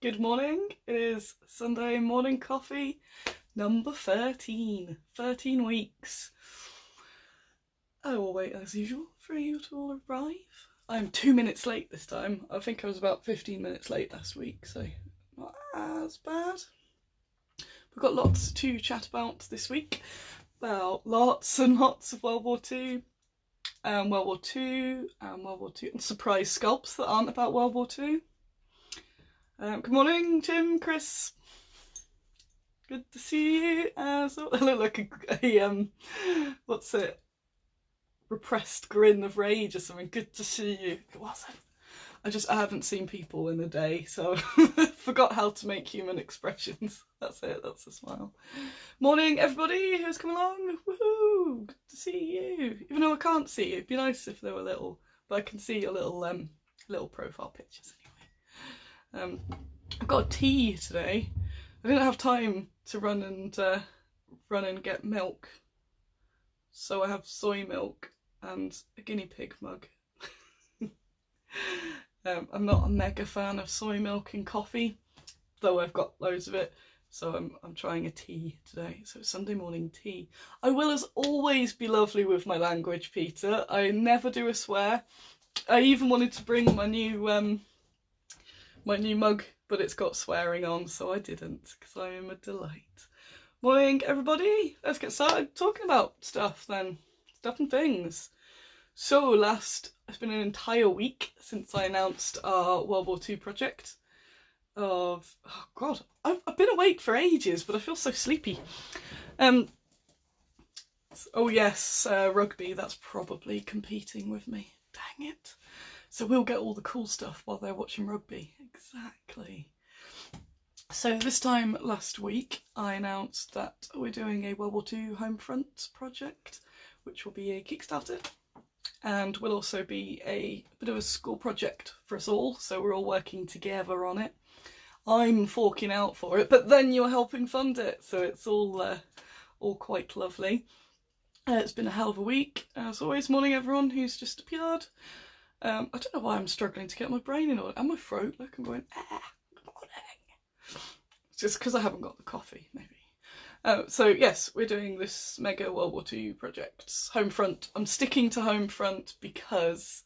Good morning. It is Sunday morning coffee number 13. 13 weeks. I will wait as usual for you to all arrive. I'm 2 minutes late this time. I think I was about 15 minutes late last week, so not as bad. We've got lots to chat about this week. About lots and lots of World War II, World War II, World War II, and surprise sculpts that aren't about World War II. Good morning, Tim, Chris. Good to see you. So I look like a what's it? Repressed grin of rage or something. Good to see you. What's it? I haven't seen people in a day, so forgot how to make human expressions. That's it. That's a smile. Morning, everybody who's come along. Woohoo! Good to see you. Even though I can't see you, it'd be nice if they were little, but I can see your little profile pictures anyway. I've got a tea today. I didn't have time to run and get milk, so I have soy milk and a guinea pig mug. I'm not a mega fan of soy milk in coffee, though I've got loads of it, so I'm trying a tea today. So Sunday morning tea. I will as always be lovely with my language, Peter. I never do a swear. I even wanted to bring my new mug, but it's got swearing on, so I didn't, because I am a delight. Morning, everybody. Let's get started talking about stuff then. Stuff and things. So it's been an entire week since I announced our World War II project oh God, I've been awake for ages, but I feel so sleepy. Oh yes, rugby, that's probably competing with me. Dang it. So we'll get all the cool stuff while they're watching rugby. Exactly. So this time last week, I announced that we're doing a World War II Homefront project, which will be a Kickstarter, and will also be a bit of a school project for us all, so we're all working together on it. I'm forking out for it, but then you're helping fund it, so it's all quite lovely. It's been a hell of a week, as always. Morning everyone who's just appeared. I don't know why I'm struggling to get my brain in order, and my throat, look, I'm going, good morning. It's just because I haven't got the coffee, maybe. So yes, we're doing this mega World War II project. Homefront. I'm sticking to Homefront because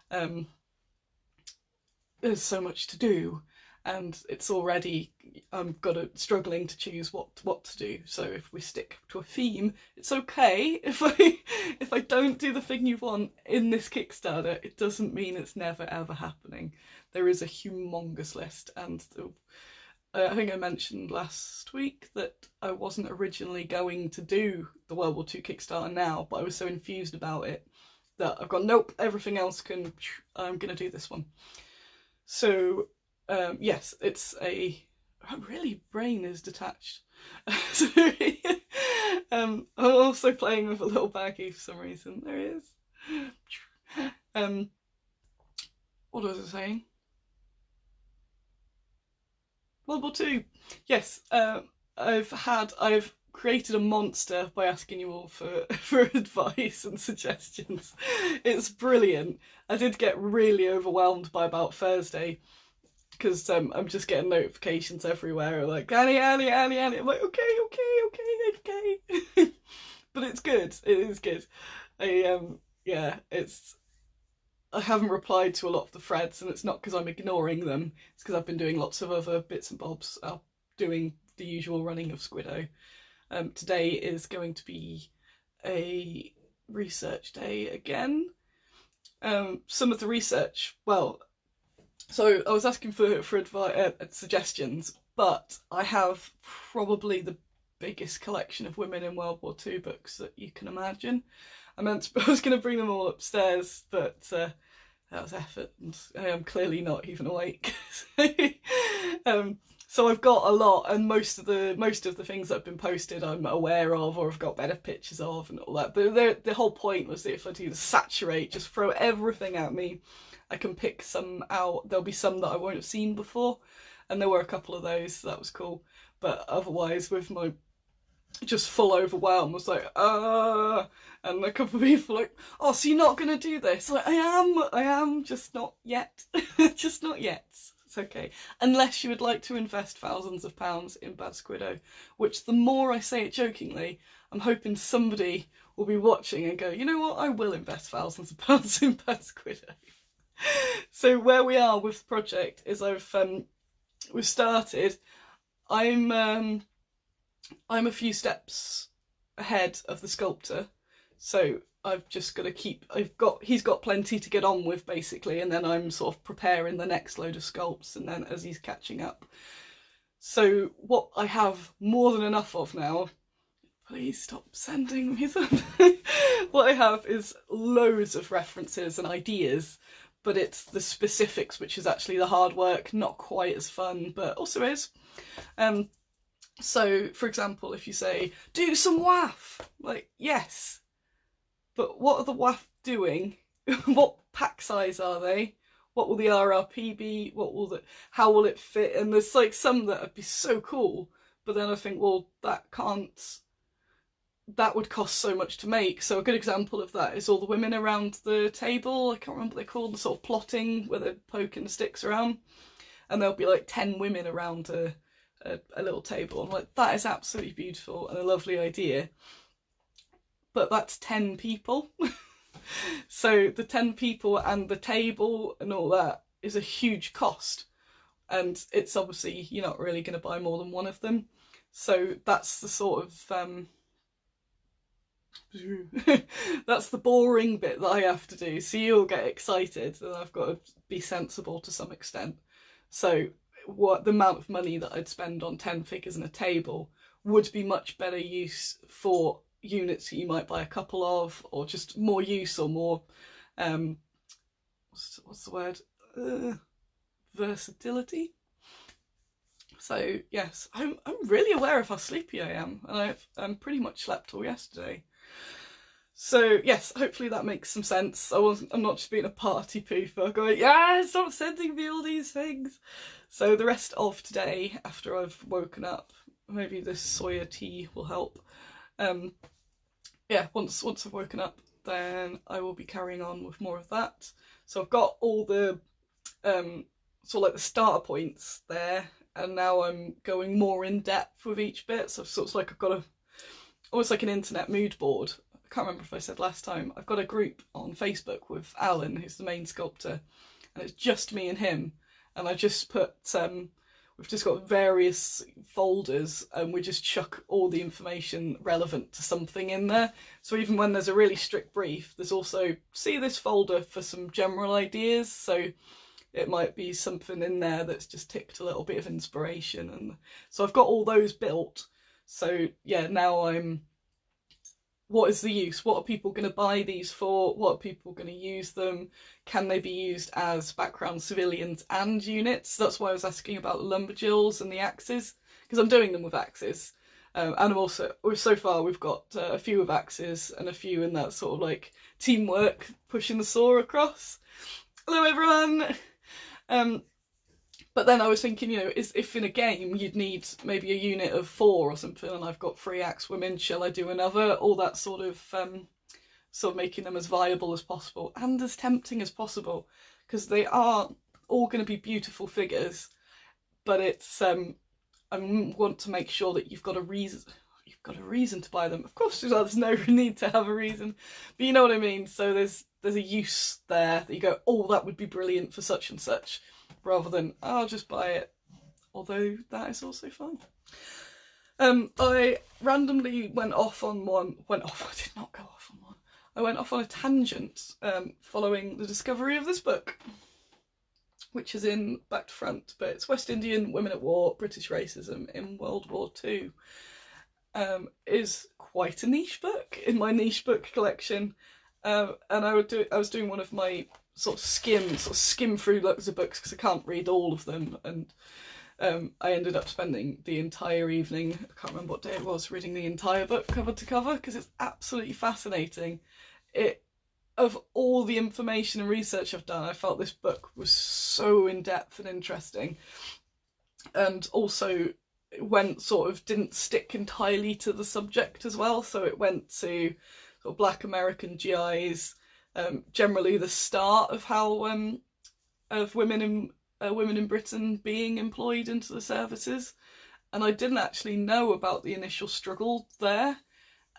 there's so much to do, and it's already struggling to choose what to do. So if we stick to a theme, it's okay if I don't do the thing you want in this Kickstarter. It doesn't mean it's never ever happening. There is a humongous list, and I think I mentioned last week that I wasn't originally going to do the World War II Kickstarter now, but I was so enthused about it that I've gone, nope, everything else I'm going to do this one. So yes, really brain is detached. I'm also playing with a little baggie for some reason. There it is. What was I saying? World War II. Yes, I've created a monster by asking you all for advice and suggestions. It's brilliant. I did get really overwhelmed by about Thursday, because I'm just getting notifications everywhere like Annie. I'm like, okay. But it's good. It is good. I haven't replied to a lot of the threads, and it's not because I'm ignoring them. It's because I've been doing lots of other bits and bobs, doing the usual running of Squiddo. Today is going to be a research day again. Some of the research, so I was asking for advice, suggestions, but I have probably the biggest collection of women in World War II books that you can imagine. I was going to bring them all upstairs, but that was effort, and I am clearly not even awake. So I've got a lot, and most of the things that have been posted I'm aware of, or I've got better pictures of, and all that. But the whole point was that if I do the saturate, just throw everything at me, I can pick some out. There'll be some that I won't have seen before, and there were a couple of those, so that was cool. But otherwise, with my just full overwhelm, was like, and a couple of people were like, oh, so you're not going to do this? Like, I am, just not yet. Just not yet. It's okay. Unless you would like to invest thousands of pounds in Bad Squiddo, which the more I say it jokingly, I'm hoping somebody will be watching and go, you know what, I will invest thousands of pounds in Bad Squiddo. So where we are with the project is we've started. I'm a few steps ahead of the sculptor, so I've just got to he's got plenty to get on with basically, and then I'm sort of preparing the next load of sculpts, and then as he's catching up. So what I have more than enough of now, please stop sending me them. What I have is loads of references and ideas, but it's the specifics which is actually the hard work, not quite as fun, but also is. So for example, if you say, do some WAF, like, yes, but what are the WAF doing? What pack size are they? What will the RRP be? How will it fit? And there's like some that would be so cool, but then I think, well, that would cost so much to make. So a good example of that is all the women around the table. I can't remember what they're called, the sort of plotting where they're poking the sticks around, and there'll be like 10 women around a little table. I'm like, that is absolutely beautiful and a lovely idea, but that's 10 people. So the 10 people and the table and all that is a huge cost, and it's obviously you're not really going to buy more than one of them. So that's the sort of that's the boring bit that I have to do. So you'll get excited, and I've got to be sensible to some extent. So what the amount of money that I'd spend on 10 figures and a table would be much better use for units that you might buy a couple of, or just more use, or more what's the word, versatility. So yes, I'm really aware of how sleepy I am, and I'm pretty much slept all yesterday. So yes, hopefully that makes some sense. I'm not just being a party pooper going, yeah, stop sending me all these things. So the rest of today, after I've woken up, maybe this soya tea will help. Yeah, once I've woken up, then I will be carrying on with more of that. So I've got all the sort of like the starter points there, and now I'm going more in depth with each bit. So it's like I've got almost like an internet mood board. I can't remember if I said last time, I've got a group on Facebook with Alan, who's the main sculptor, and it's just me and him. And I just put, we've just got various folders, and we just chuck all the information relevant to something in there. So even when there's a really strict brief, there's also, see this folder for some general ideas. So it might be something in there that's just ticked a little bit of inspiration. And so I've got all those built. So yeah, now what is the use? What are people going to buy these for? What are people going to use them? Can they be used as background civilians and units? That's why I was asking about the lumberjills and the axes, because I'm doing them with axes. And I'm also, so far we've got a few with axes and a few in that sort of like teamwork, pushing the saw across. Hello everyone! But then I was thinking, you know, if in a game you'd need maybe a unit of 4 or something, and I've got 3 axe women, shall I do another? All that sort of making them as viable as possible and as tempting as possible, because they are all going to be beautiful figures. But it's I want to make sure that you've got a reason. You've got a reason to buy them. Of course, there's no need to have a reason, but you know what I mean. So there's a use there that you go, oh, that would be brilliant for such and such, rather than, oh, I'll just buy it, although that is also fine. I randomly went off on one, I did not go off on one. I went off on a tangent following the discovery of this book, which is in back to front, but it's West Indian Women at War, British Racism in World War II. Is quite a niche book in my niche book collection. And I was doing one of my sort of skim through loads of books because I can't read all of them, and I ended up spending the entire evening, I can't remember what day it was, reading the entire book cover to cover, because it's absolutely fascinating. Of all the information and research I've done, I felt this book was so in-depth and interesting, and also it didn't stick entirely to the subject as well. So it went to sort of Black American GIs, generally the start of how of women women in Britain being employed into the services, and I didn't actually know about the initial struggle there.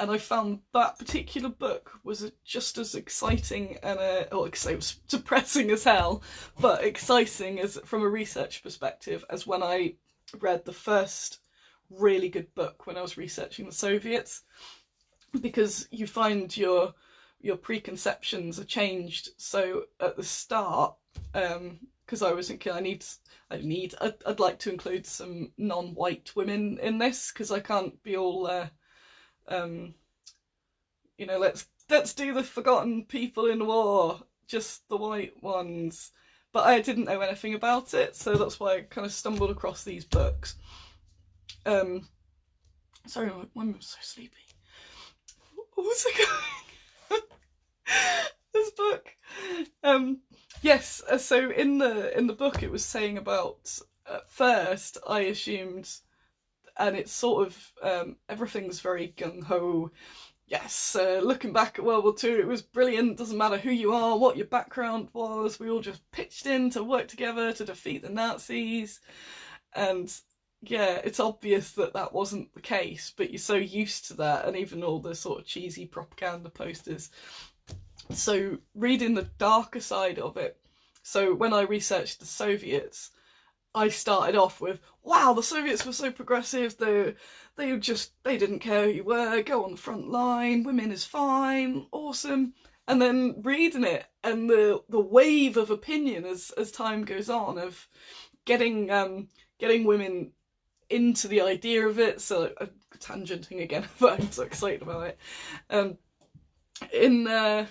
And I found that particular book was just as exciting and it was depressing as hell, but exciting as from a research perspective as when I read the first really good book when I was researching the Soviets, because you find your preconceptions are changed. So at the start, because I was thinking I'd like to include some non-white women in this, because I can't be all you know, let's do the forgotten people in war, just the white ones. But I didn't know anything about it, so that's why I kind of stumbled across these books. Sorry, why am I so sleepy? What was I going? This book. Yes. So in the book, it was saying about, at first I assumed, and it's sort of everything's very gung ho. Yes, looking back at World War II, it was brilliant. Doesn't matter who you are, what your background was. We all just pitched in to work together to defeat the Nazis. And yeah, it's obvious that that wasn't the case, but you're so used to that, and even all the sort of cheesy propaganda posters. So reading the darker side of it. So when I researched the Soviets, I started off with, wow, the Soviets were so progressive. They didn't care who you were, go on the front line, women is fine, awesome. And then reading it, and the wave of opinion as time goes on of getting women into the idea of it. So tangenting again, but I'm so excited about it.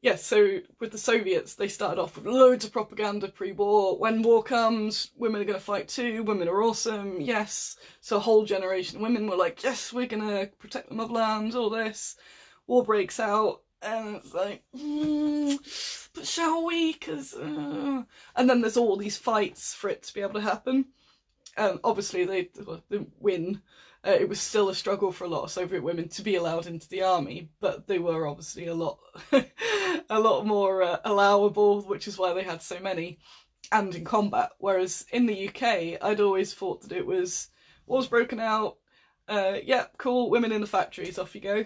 Yeah, so with the Soviets, they started off with loads of propaganda pre-war. When war comes, women are going to fight too. Women are awesome. Yes. So a whole generation of women were like, yes, we're going to protect the motherland, all this. War breaks out, and it's like, but shall we? And then there's all these fights for it to be able to happen. Obviously, they didn't win. It was still a struggle for a lot of Soviet women to be allowed into the army, but they were obviously a lot more allowable, which is why they had so many, and in combat. Whereas in the UK, I'd always thought that it was war's broken out, yeah, cool, women in the factories, off you go.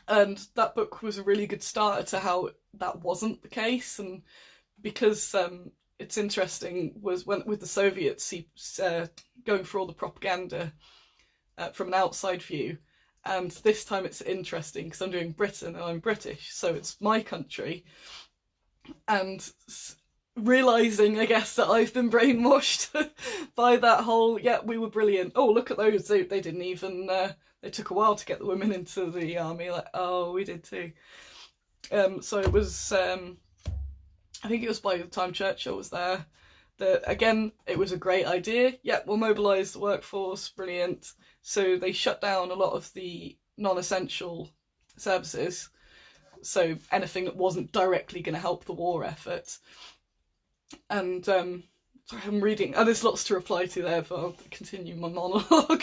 And that book was a really good starter to how that wasn't the case, and because it's interesting was when with the Soviets, going for all the propaganda. From an outside view, and this time it's interesting because I'm doing Britain and I'm British, so it's my country, and realising, I guess, that I've been brainwashed by that whole, yeah, we were brilliant, oh look at those, they didn't even, they took a while to get the women into the army, like, oh, we did too. So it was, I think it was by the time Churchill was there, that again, it was a great idea, yeah, we'll mobilise the workforce, brilliant. So they shut down a lot of the non-essential services, so anything that wasn't directly going to help the war effort. And sorry, I'm reading, and there's lots to reply to there, but I'll continue my monologue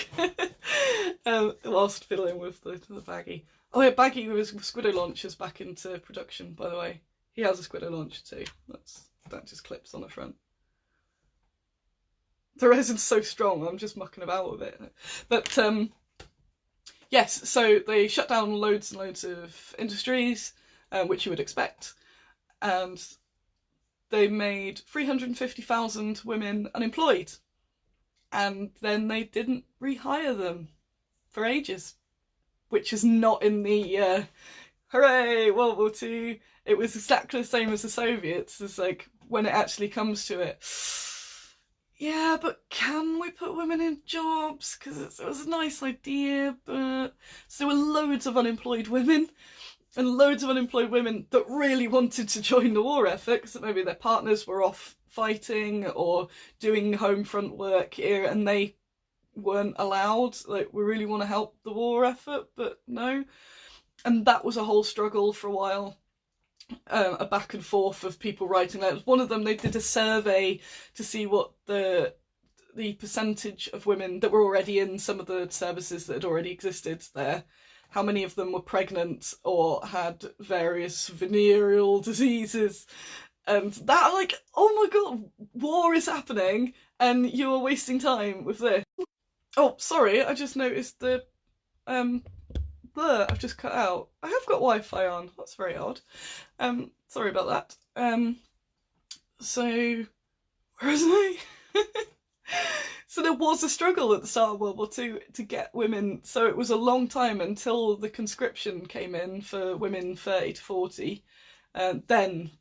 whilst fiddling with the baggie. Oh yeah, Baggy with Squiddo launchers back into production, by the way. He has a Squiddo launcher too. That just clips on the front. The resin's so strong, I'm just mucking about with it. But yes, so they shut down loads and loads of industries, which you would expect, and they made 350,000 women unemployed, and then they didn't rehire them for ages, which is not in the hooray World War II. It was exactly the same as the Soviets. It's like, when it actually comes to it, yeah, but can we put women in jobs? Because it was a nice idea, but so there were loads of unemployed women, and loads of unemployed women that really wanted to join the war effort, because maybe their partners were off fighting or doing home front work here, and they weren't allowed. Like, we really want to help the war effort, but no. And that was a whole struggle for a while. A back and forth of people writing letters. One of them, they did a survey to see what the percentage of women that were already in some of the services that had already existed there, how many of them were pregnant or had various venereal diseases. And that, like, oh my god, war is happening and you're wasting time with this. Oh, sorry, I just noticed the blur I've just cut out. I have got Wi-Fi on, that's very odd. Sorry about that. So, where was I? So there was a struggle at the start of World War II to get women, so it was a long time until the conscription came in for women 30 to 40. Then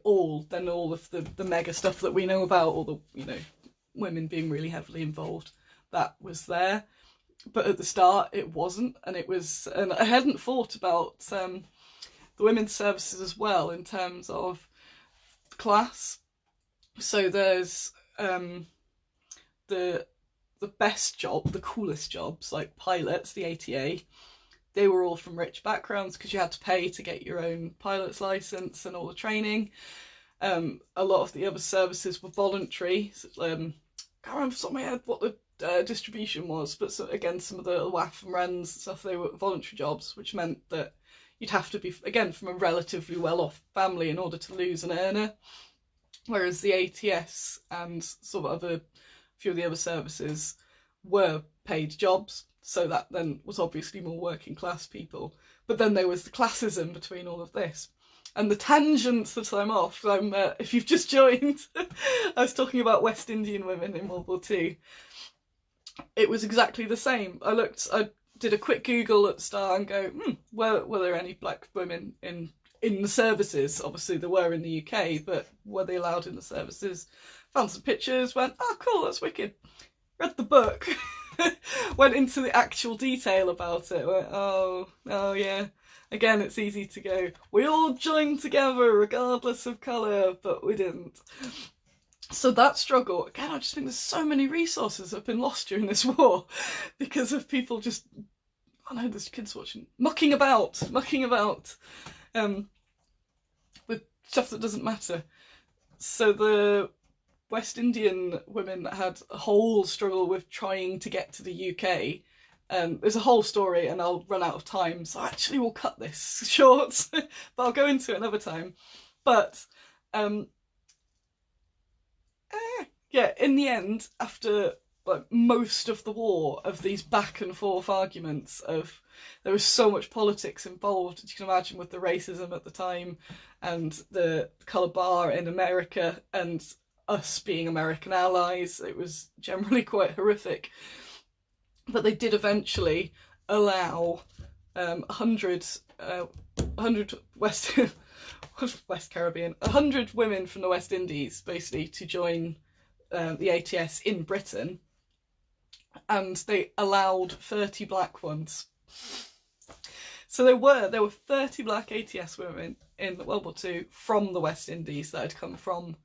all of the mega stuff that we know about, all the, you know, women being really heavily involved, that was there. But at the start it wasn't, and I hadn't thought about the women's services as well in terms of class. So there's the best job, the coolest jobs, like pilots, the ATA, they were all from rich backgrounds because you had to pay to get your own pilot's license and all the training. A lot of the other services were voluntary. Can't remember off the top of my head what the distribution was, but so, again, some of the WAF and RENs and stuff, they were voluntary jobs, which meant that you'd have to be, again, from a relatively well-off family in order to lose an earner. Whereas the ATS and sort of a few of the other services were paid jobs, so that then was obviously more working class people. But then there was the classism between all of this. And the tangents that I'm off, if you've just joined, I was talking about West Indian women in World War II. It was exactly the same. I did a quick Google at the start and go, were there any black women in the services? Obviously there were in the UK, but were they allowed in the services? Found some pictures, went, oh cool, that's wicked. Read the book, went into the actual detail about it, went, oh yeah. Again, it's easy to go, we all joined together regardless of colour, but we didn't. So that struggle, again, I just think there's so many resources that have been lost during this war because of people just, I know there's kids watching, mucking about with stuff that doesn't matter. So the West Indian women had a whole struggle with trying to get to the UK. There's a whole story and I'll run out of time, so actually we'll cut this short, but I'll go into it another time. But yeah, in the end, after like most of the war, of these back and forth arguments of, there was so much politics involved, as you can imagine, with the racism at the time and the colour bar in America and us being American allies, it was generally quite horrific. But they did eventually allow 100 West Caribbean, 100 women from the West Indies basically to join the ATS in Britain, and they allowed 30 black ones. So there were 30 black ATS women in World War II from the West Indies that had come from.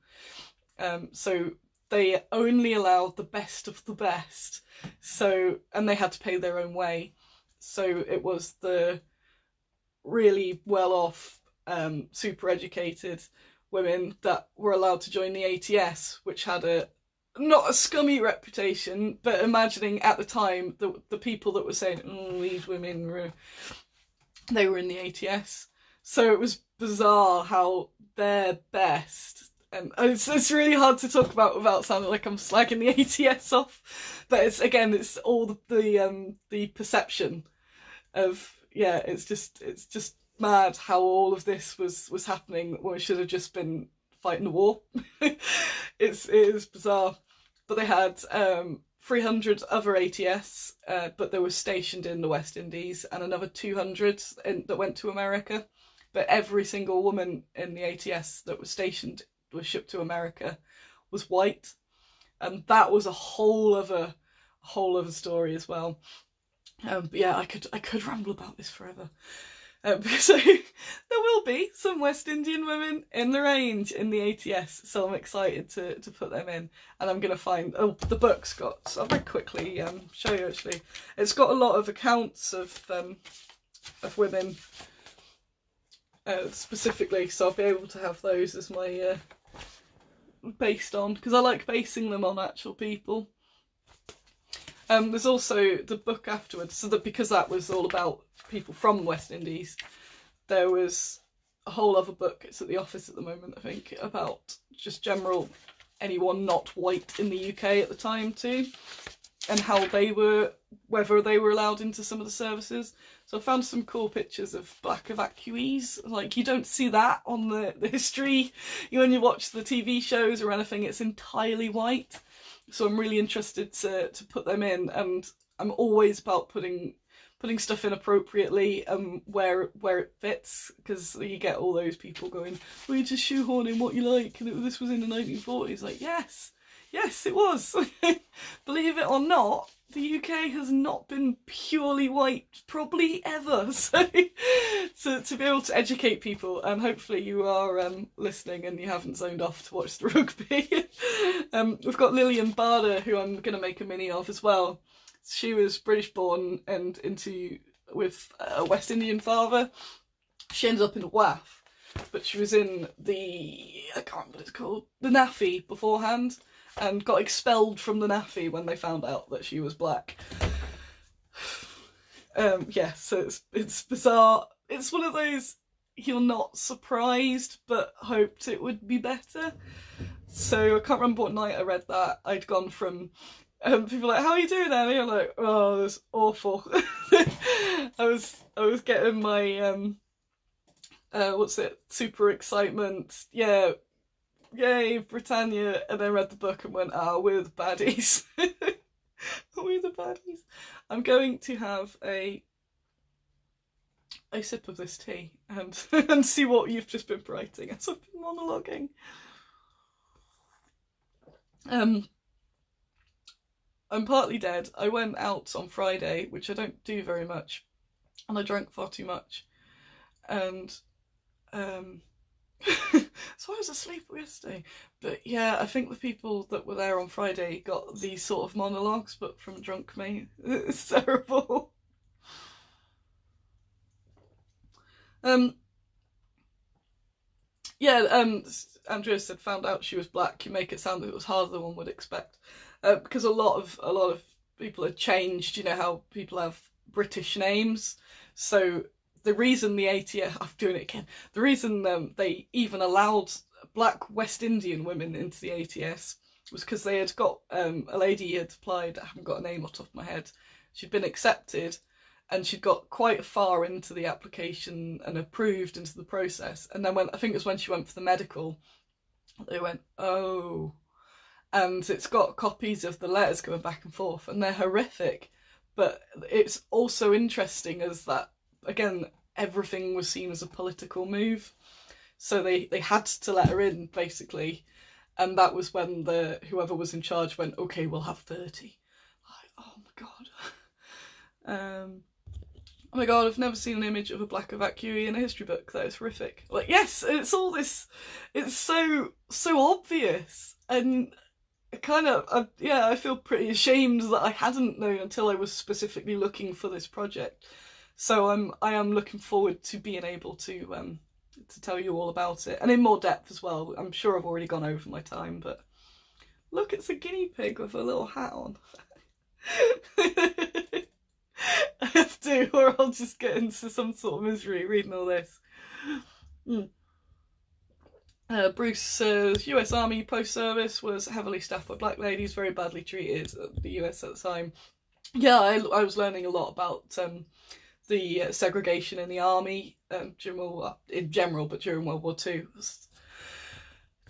So they only allowed the best of the best. So, and they had to pay their own way. So it was the really well-off, super educated women that were allowed to join the ATS, which had not a scummy reputation, but imagining at the time the people that were saying, oh, these women they were in the ATS. So it was bizarre how their best, and it's really hard to talk about without sounding like I'm slagging the ATS off, but it's all the perception of, yeah, it's just mad how all of this was happening when we should have just been fighting the war. It is bizarre. But they had 300 other ATS, but they were stationed in the West Indies, and another 200 that went to America. But every single woman in the ATS that was stationed, was shipped to America, was white, and that was a whole other story as well. But yeah, I could ramble about this forever. So there will be some West Indian women in the range in the ATS, so I'm excited to put them in. And I'm going to find, the book's got, so I'll very quickly show you actually. It's got a lot of accounts of women specifically, so I'll be able to have those as my based on, because I like basing them on actual people. There's also the book afterwards, so that because that was all about people from the West Indies, there was a whole other book. It's at the office at the moment, I think, about just general anyone not white in the UK at the time too, and how they were, whether they were allowed into some of the services. So I found some cool pictures of black evacuees. Like, you don't see that on the history. When you watch the TV shows or anything, it's entirely white. So I'm really interested to put them in, and I'm always about putting stuff in appropriately, where it fits, because you get all those people going, well, you just shoehorn in what you like, and this was in the 1940s. Like, yes, it was. Believe it or not, the UK has not been purely white probably ever. So to be able to educate people, and hopefully you are listening and you haven't zoned off to watch the rugby. We've got Lillian Barder, who I'm going to make a mini of as well. She was British born and with a West Indian father. She ended up in the WAF, but she was in I can't remember what it's called, the NAFI beforehand, and got expelled from the NAFI when they found out that she was black. Yeah, so it's bizarre. It's one of those, you're not surprised, but hoped it would be better. So I can't remember what night I read that. I'd gone from people were like, how are you doing, Annie? I'm like, oh, that's awful. I was getting my super excitement. Yeah, yay, Britannia, and then read the book and went, we're the baddies. We're the baddies. I'm going to have a sip of this tea and see what you've just been writing as I've been monologuing. I'm partly dead. I went out on Friday, which I don't do very much, and I drank far too much, and so I was asleep yesterday. But yeah, I think the people that were there on Friday got these sort of monologues, but from drunk me. It's terrible. Andrea said, found out she was black. You make it sound like it was harder than one would expect. Because a lot of people had changed, you know how people have British names. So the reason the ATS, I'm doing it again, the reason they even allowed black West Indian women into the ATS was because they had got, a lady had applied, I haven't got a name off the top of my head, she'd been accepted, and she'd got quite far into the application and approved into the process. And then I think it was when she went for the medical, they went, oh. And it's got copies of the letters going back and forth, and they're horrific. But it's also interesting as that, again, everything was seen as a political move. So they had to let her in, basically. And that was when whoever was in charge went, okay, we'll have 30. Like, oh my god. Oh my god, I've never seen an image of a black evacuee in a history book. That is horrific. Like, yes, it's all this, it's so obvious. And I feel pretty ashamed that I hadn't known until I was specifically looking for this project. So I am looking forward to being able to tell you all about it, and in more depth as well. I'm sure I've already gone over my time, but look, it's a guinea pig with a little hat on. I have to, or I'll just get into some sort of misery reading all this. Bruce says, US Army post-service was heavily staffed by black ladies, very badly treated at the US at the time. Yeah, I was learning a lot about the segregation in the army in general, but during World War II.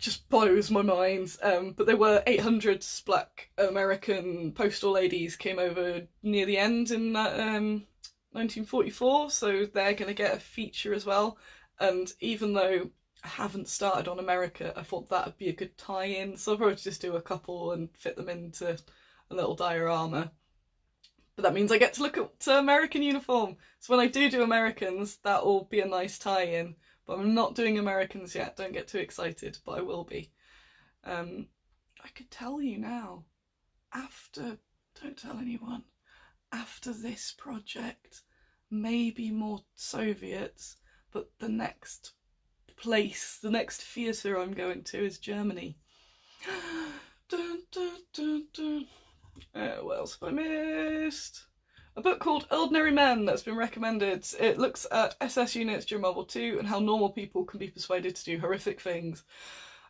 Just blows my mind. But there were 800 black American postal ladies came over near the end in 1944, so they're going to get a feature as well. And even though I haven't started on America, I thought that would be a good tie-in, so I'll probably just do a couple and fit them into a little diorama. But that means I get to look at American uniform, so when I do Americans, that will be a nice tie-in. But I'm not doing Americans yet, don't get too excited, but I will be. I could tell you now, don't tell anyone, after this project, maybe more Soviets, but the next theatre I'm going to is Germany. Dun, dun, dun, dun. What else have I missed? a book called Ordinary Men that's been recommended. It looks at SS units during World War II and how normal people can be persuaded to do horrific things.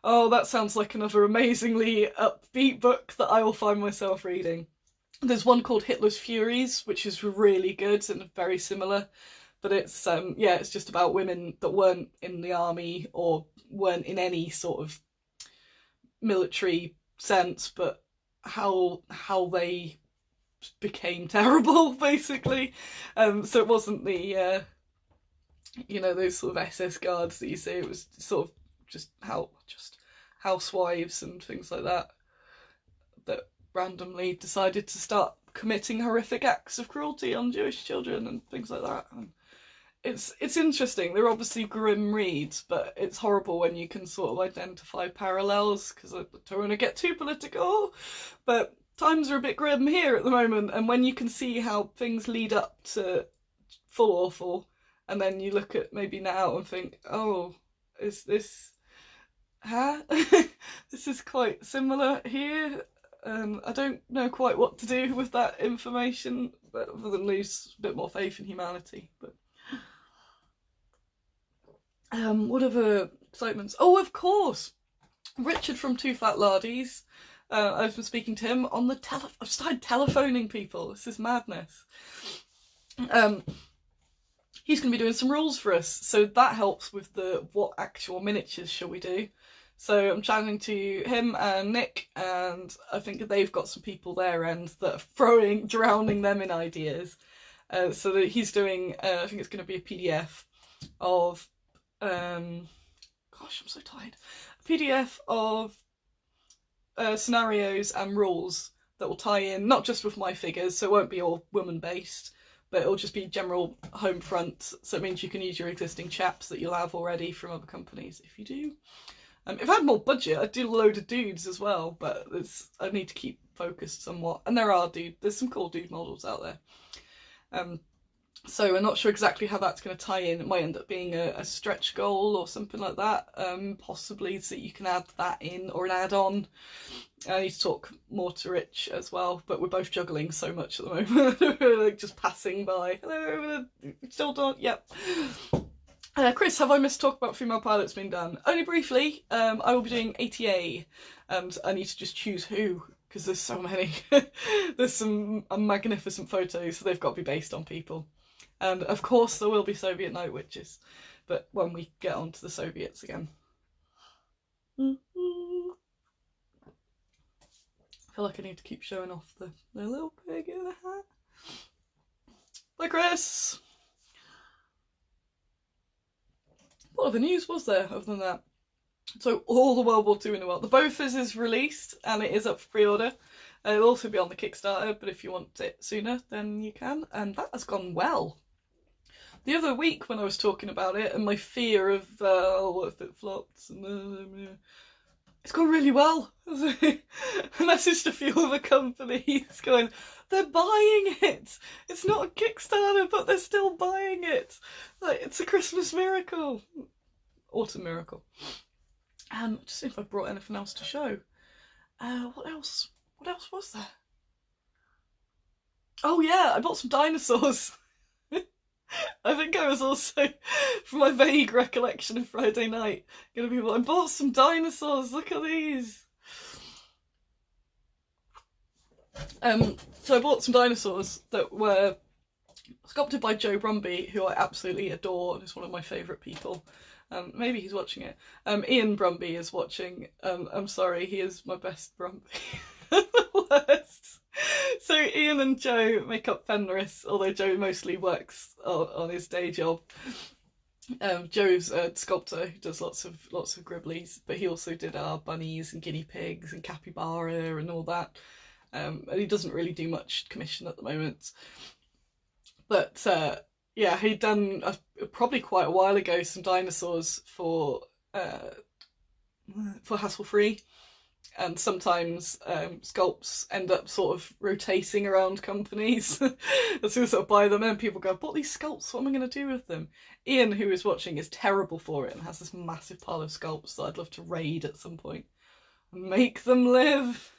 Oh, that sounds like another amazingly upbeat book that I will find myself reading. There's one called Hitler's Furies, which is really good and very similar. But it's yeah, it's just about women that weren't in the army or weren't in any sort of military sense, but how they became terrible, basically. So it wasn't the you know, those sort of SS guards that you see. It was sort of just housewives and things like that randomly decided to start committing horrific acts of cruelty on Jewish children and things like that. And it's interesting. They're obviously grim reads, but it's horrible when you can sort of identify parallels, because I don't want to get too political, but times are a bit grim here at the moment, and when you can see how things lead up to full awful, and then you look at maybe now and think, oh, is this... this is quite similar here. I don't know quite what to do with that information, but other than lose a bit more faith in humanity. But what other excitements? Oh, of course, Richard from Two Fat Lardies. I've been speaking to him on the I've started telephoning people. This is madness. He's going to be doing some rules for us, so that helps with the what actual miniatures shall we do. So I'm chatting to him and Nick, and I think they've got some people their end that are drowning them in ideas. So that he's doing, I think it's going to be a PDF of, gosh, I'm so tired. A PDF of scenarios and rules that will tie in, not just with my figures, so it won't be all woman-based, but it'll just be general home front, so it means you can use your existing chaps that you'll have already from other companies if you do. If I had more budget, I'd do a load of dudes as well, but I need to keep focused somewhat. And there's some cool dude models out there. So I'm not sure exactly how that's going to tie in. It might end up being a stretch goal or something like that, possibly, so you can add that in, or an add-on. I need to talk more to Rich as well, but we're both juggling so much at the moment. We're like just passing by. Hello, still don't, yep. Chris, have I missed talk about female pilots being done? Only briefly. I will be doing ATA, and I need to just choose who, because there's so many. There's some magnificent photos, so they've got to be based on people. And of course there will be Soviet night witches, but when we get on to the Soviets again. I feel like I need to keep showing off the little pig in a hat. Bye, Chris! What other news was there other than that? So all the World War II in the world. The Bofors is released and it is up for pre-order. It'll also be on the Kickstarter, but if you want it sooner, then you can. And that has gone well. The other week when I was talking about it and my fear of, what if it flops? It's gone really well. I messaged a few other companies going, they're buying it. It's not a Kickstarter, but they're still buying it. Like, it's a Christmas miracle. Autumn miracle. Just see if I brought anything else to show. What else? What else was there? Oh yeah, I bought some dinosaurs. I think I was also, from my vague recollection of Friday night, gonna be, I bought some dinosaurs, look at these. So I bought some dinosaurs that were sculpted by Joe Brumby, who I absolutely adore and is one of my favourite people. Maybe he's watching it. Ian Brumby is watching. I'm sorry, he is my best Brumby. The worst. So Ian and Joe make up Fenris, although Joe mostly works on his day job. Joe's a sculptor who does lots of gribblies, but he also did our bunnies and guinea pigs and capybara and all that. And he doesn't really do much commission at the moment. But yeah, he'd done probably quite a while ago some dinosaurs for Hassle Free. And sometimes sculpts end up sort of rotating around companies as soon as I buy them, and people go, "I've bought these sculpts, what am I going to do with them?" Ian, who is watching, is terrible for it and has this massive pile of sculpts that I'd love to raid at some point and make them live.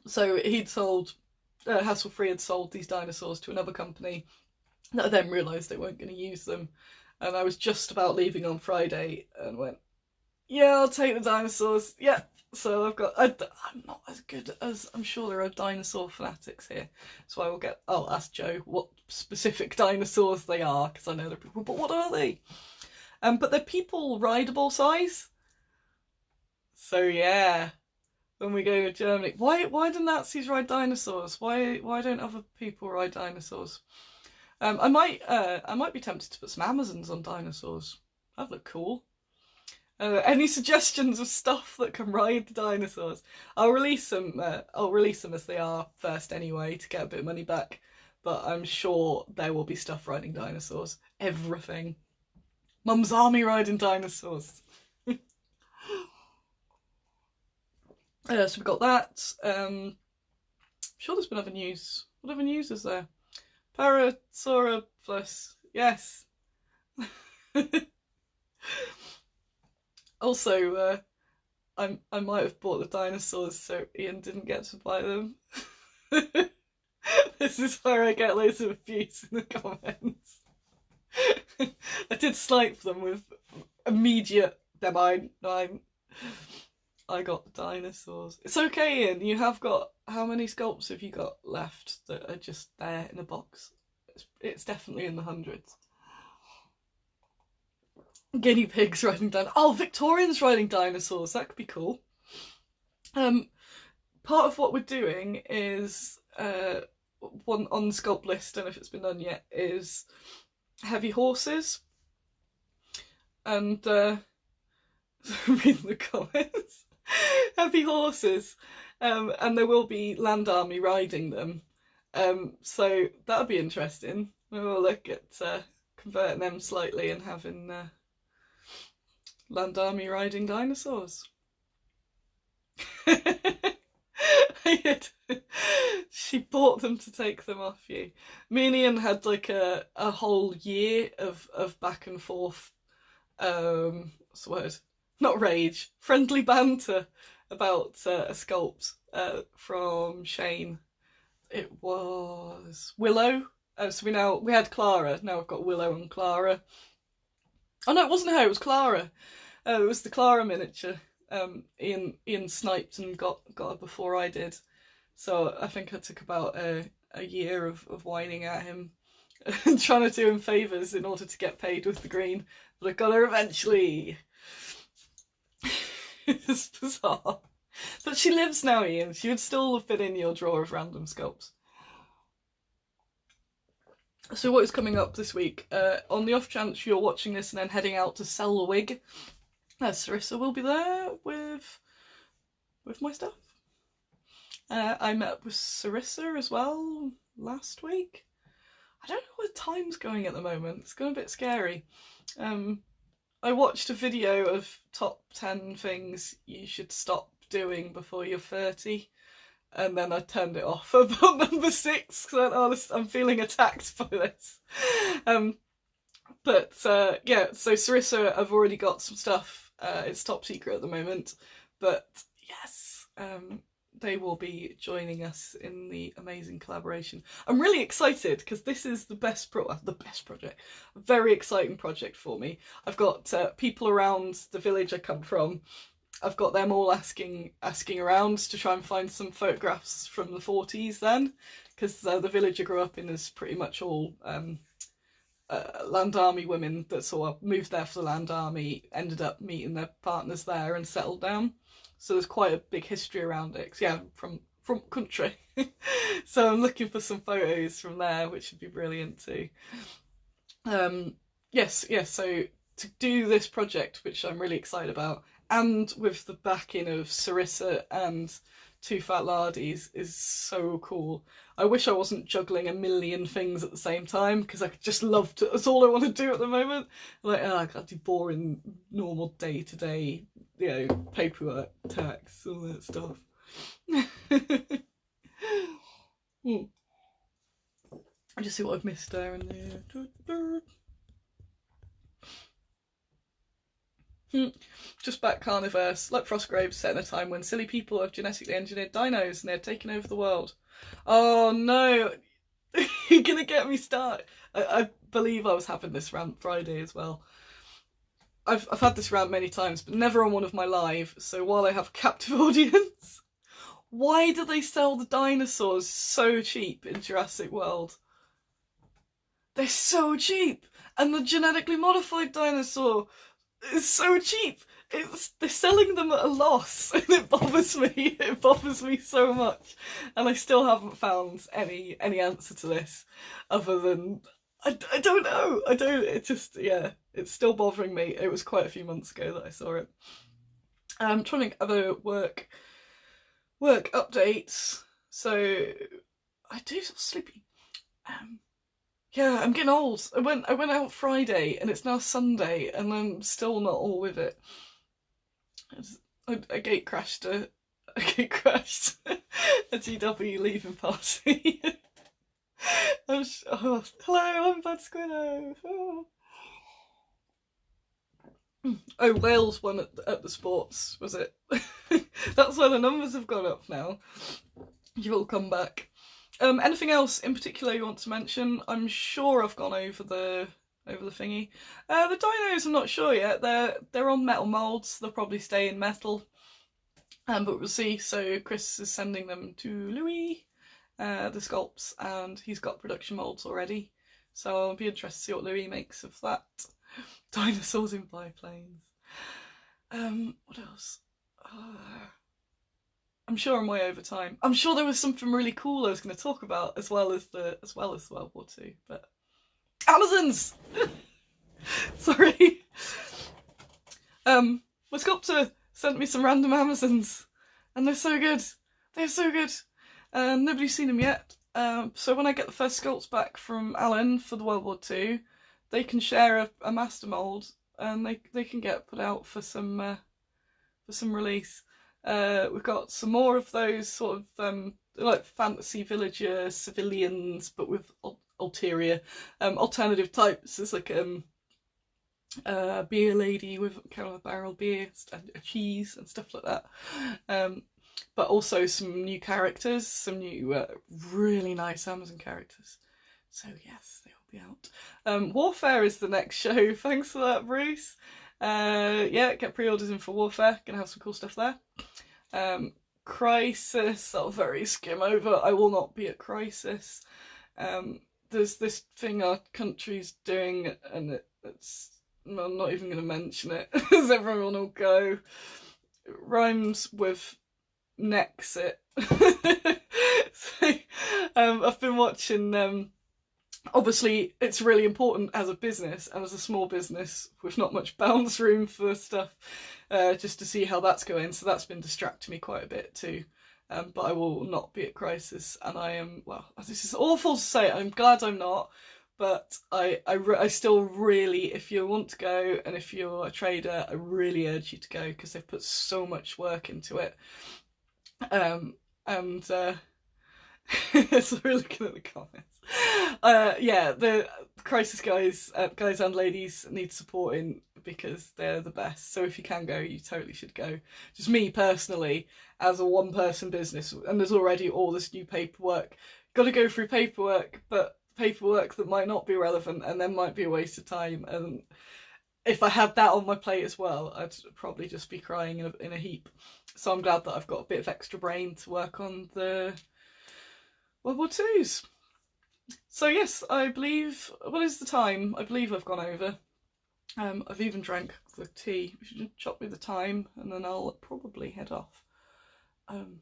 So he'd sold Hassle-Free had sold these dinosaurs to another company that I then realised they weren't going to use them. And I was just about leaving on Friday and went, yeah, I'll take the dinosaurs. Yeah. So I'm not as good as, I'm sure there are dinosaur fanatics here. So I'll ask Joe what specific dinosaurs they are, because I know there are people, but what are they? But they're people rideable size. So yeah, when we go to Germany, why do Nazis ride dinosaurs? Why don't other people ride dinosaurs? I might be tempted to put some Amazons on dinosaurs. That'd look cool. Any suggestions of stuff that can ride the dinosaurs? I'll release them. I'll release them as they are first anyway to get a bit of money back. But I'm sure there will be stuff riding dinosaurs. Everything. Mum's army riding dinosaurs. So we've got that. I'm sure there's been other news. What other news is there? Parasaurolophus. Yes. Also, I might have bought the dinosaurs so Ian didn't get to buy them. This is where I get loads of abuse in the comments. I did snipe them with immediate, they're mine. I got the dinosaurs. It's okay, Ian. You have got, how many sculpts have you got left that are just there in a box? It's definitely in the hundreds. Guinea pigs riding dinosaurs. Oh, Victorians riding dinosaurs. That could be cool. Part of what we're doing is, one on the sculpt list, don't know if it's been done yet, is heavy horses. And, reading the comments. Heavy horses. And there will be land army riding them. So that'll be interesting. We'll look at converting them slightly and having land army riding dinosaurs. She bought them to take them off you. Me and Ian had like a whole year of back and forth, what's the word? Not rage, friendly banter about a sculpt from Shane. It was Willow. So we had Clara. Now we've got Willow and Clara. Oh no, it wasn't her. It was Clara. It was the Clara miniature. Ian sniped and got her before I did. So I think I took about a year of whining at him and trying to do him favours in order to get paid with the green. But I got her eventually. It's bizarre. But she lives now, Ian. She would still have been in your drawer of random sculpts. So what is coming up this week? On the off chance you're watching this and then heading out to sell a wig, Sarissa will be there with my stuff. I met with Sarissa as well last week. I don't know where time's going at the moment. It's going a bit scary. I watched a video of top 10 things you should stop doing before you're 30. And then I turned it off about number 6 because I'm feeling attacked by this. Yeah, so Sarissa, I've already got some stuff. It's top secret at the moment. But yes, they will be joining us in the amazing collaboration. I'm really excited because this is the best project, a very exciting project for me. I've got people around the village I come from. I've got them all asking around to try and find some photographs from the 40s then, because the village I grew up in is pretty much all land army women that sort of moved there for the land army, ended up meeting their partners there and settled down. So there's quite a big history around it. Yeah, from country. So I'm looking for some photos from there, which would be brilliant too. Yes, so to do this project, which I'm really excited about, and with the backing of Sarissa and Two Fat Lardies, is so cool. I wish I wasn't juggling a million things at the same time, because I could just love to, that's all I want to do at the moment. Like, I can't do boring, normal day-to-day, paperwork, tax, all that stuff. I just see what I've missed there and there. Just back Carniverse, like Frostgrave, set in a time when silly people have genetically engineered dinos and they're taking over the world. Oh no, you're gonna get me started. I believe I was having this rant Friday as well. I've had this rant many times, but never on one of my live, so while I have a captive audience, why do they sell the dinosaurs so cheap in Jurassic World? They're so cheap! And the genetically modified dinosaur is so cheap! They're selling them at a loss, and it bothers me. It bothers me so much. And I still haven't found any answer to this, other than I don't know. It just, yeah, it's still bothering me. It was quite a few months ago that I saw it. I'm trying to think other work updates. So I do feel sleepy. Yeah, I'm getting old. I went out Friday and it's now Sunday and I'm still not all with it. I gate crashed a GW leaving party. Hello, I'm Bad Squiddo. Oh, Wales won at the sports, was it? That's why the numbers have gone up now. You've all come back. Anything else in particular you want to mention? I'm sure I've gone over the thingy. The dinos, I'm not sure yet. They're on metal moulds. They'll probably stay in metal. But we'll see. So Chris is sending them to Louis, the sculpts, and he's got production moulds already. So I'll be interested to see what Louis makes of that. Dinosaurs in biplanes. What else? I'm sure I'm way over time. I'm sure there was something really cool I was going to talk about as well as World War II, but Amazons. Sorry. My sculptor sent me some random Amazons, and they're so good. They're so good. Nobody's seen them yet. So when I get the first sculpts back from Alan for the World War II, they can share a master mould, and they can get put out for some release. We've got some more of those sort of like fantasy villager civilians, but with ulterior alternative types. There's like a beer lady with kind of a barrel beer and a cheese and stuff like that. But also some new characters, some new really nice Amazon characters. So yes, they'll be out. Warfare is the next show. Thanks for that, Bruce. Yeah, get pre-orders in for Warfare. Gonna have some cool stuff there. Crisis, I'll very skim over. I will not be at Crisis. There's this thing our country's doing, and I'm not even going to mention it, because everyone will go. It rhymes with Nexit. So, I've been watching, obviously it's really important as a business and as a small business with not much bounce room for stuff, just to see how that's going. So that's been distracting me quite a bit too. But I will not be at Crisis, and I am, well, this is awful to say, I'm glad I'm not, but I still really, if you want to go and if you're a trader, I really urge you to go, because they've put so much work into it. So we're looking at the comments. Yeah, the Crisis guys and ladies need supporting because they're the best. So if you can go, you totally should go. Just me personally, as a one-person business, and there's already all this new paperwork. Got to go through paperwork, but paperwork that might not be relevant and then might be a waste of time. And if I had that on my plate as well, I'd probably just be crying in a heap. So I'm glad that I've got a bit of extra brain to work on the World War IIs. So yes, I believe, what is the time? I believe I've gone over. I've even drank the tea. You should chop me the time and then I'll probably head off. I'm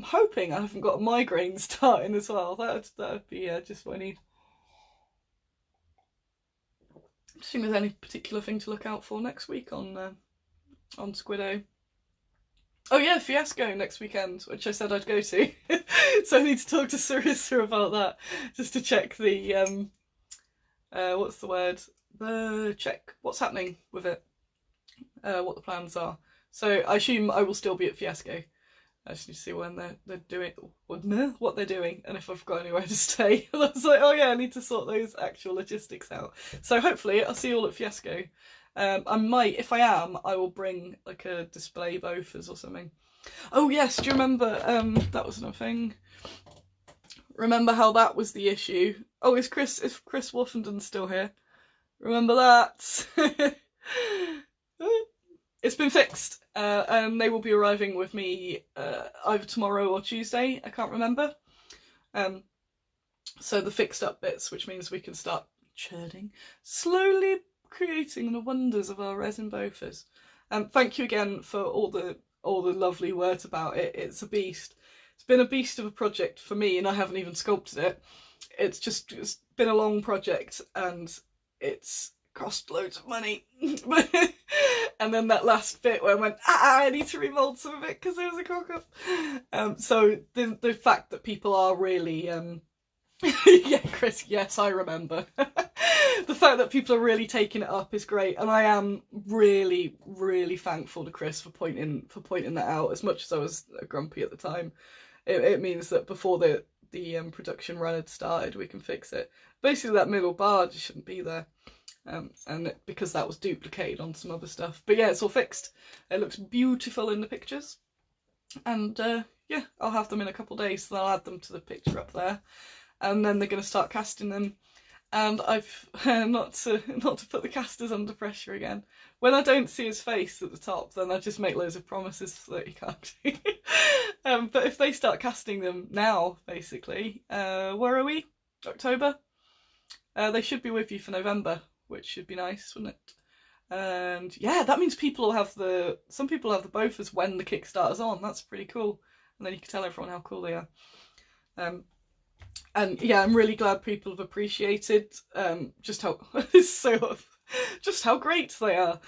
hoping I haven't got a migraine starting as well. That'd be just what I need. Do you think there's any particular thing to look out for next week on Squiddo? Oh yeah, Fiasco next weekend, which I said I'd go to. So I need to talk to Sarissa about that, just to check the what's the word? Check what's happening with it, what the plans are. So I assume I will still be at Fiasco. I just need to see when they're doing, what they're doing, and if I've got anywhere to stay. And I was like, oh yeah, I need to sort those actual logistics out. So hopefully I'll see you all at Fiasco. I might, if I am, I will bring like a display bofas or something. Oh yes, do you remember, that was another thing. Remember how that was the issue? Oh, is Chris Woffenden still here? Remember that? It's been fixed, and they will be arriving with me either tomorrow or Tuesday, I can't remember. So the fixed up bits, which means we can start churning, slowly creating the wonders of our resin bofas. Thank you again for all the lovely words about it. It's a beast. It's been a beast of a project for me, and I haven't even sculpted it. It's been a long project, and it's cost loads of money. And then that last bit where I went, I need to remold some of it because there was a cock up. So the fact that people are really yeah, Chris, yes, I remember. The fact that people are really taking it up is great, and I am really, really thankful to Chris for pointing that out. As much as I was grumpy at the time, it means that before the production run had started, we can fix it. Basically, that middle bar just shouldn't be there, and because that was duplicated on some other stuff. But yeah, it's all fixed. It looks beautiful in the pictures, and yeah, I'll have them in a couple of days, so I'll add them to the picture up there. And then they're going to start casting them, and I've not to put the casters under pressure again. When I don't see his face at the top, then I just make loads of promises that he can't do. But if they start casting them now, basically, where are we? October? They should be with you for November, which should be nice, wouldn't it? And yeah, that means some people will have the bofas when the Kickstarter's on. That's pretty cool, and then you can tell everyone how cool they are. And yeah, I'm really glad people have appreciated just how great they are.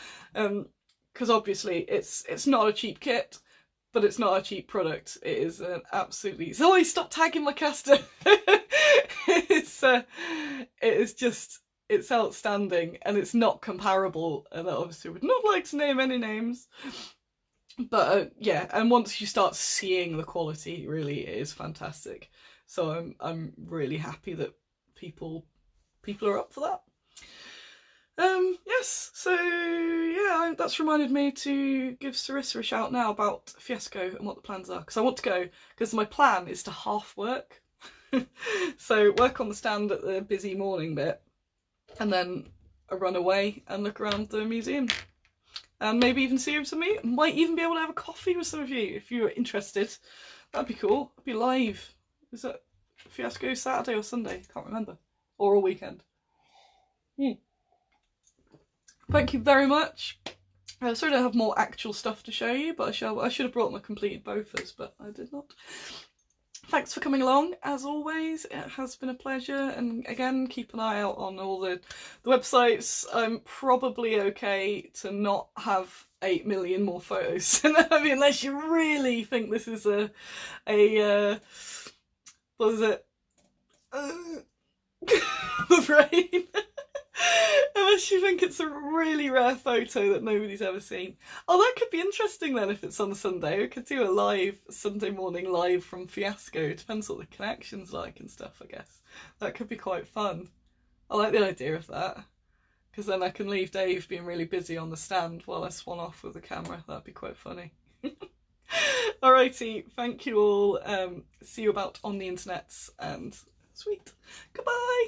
Because obviously it's not a cheap kit, but it's not a cheap product. It is an absolutely... Zoe, stop tagging my caster! It's outstanding, and it's not comparable, and I obviously would not like to name any names. But yeah, and once you start seeing the quality, really, it is fantastic. So I'm really happy that people are up for that. Yes, so yeah, that's reminded me to give Sarissa a shout now about Fiasco and what the plans are, because I want to go, because my plan is to half work. So work on the stand at the busy morning bit, and then I run away and look around the museum. And maybe even see some of you. Might even be able to have a coffee with some of you if you're interested. That'd be cool. I'd be live. Is that Fiasco Saturday or Sunday? Can't remember. Or a weekend. Thank you very much. Sorry I don't have more actual stuff to show you, but I should have brought my completed bofas, but I did not. Thanks for coming along, as always. It has been a pleasure, and again, keep an eye out on all the websites. I'm probably okay to not have 8 million more photos. I mean, unless you really think this is a what is it? The brain. Unless you think it's a really rare photo that nobody's ever seen. Oh, that could be interesting then if it's on a Sunday. We could do a live Sunday morning live from Fiasco. It depends what the connection's like and stuff, I guess. That could be quite fun. I like the idea of that. Because then I can leave Dave being really busy on the stand while I swan off with the camera. That'd be quite funny. Alrighty, thank you all. See you about on the internets, and sweet. Goodbye!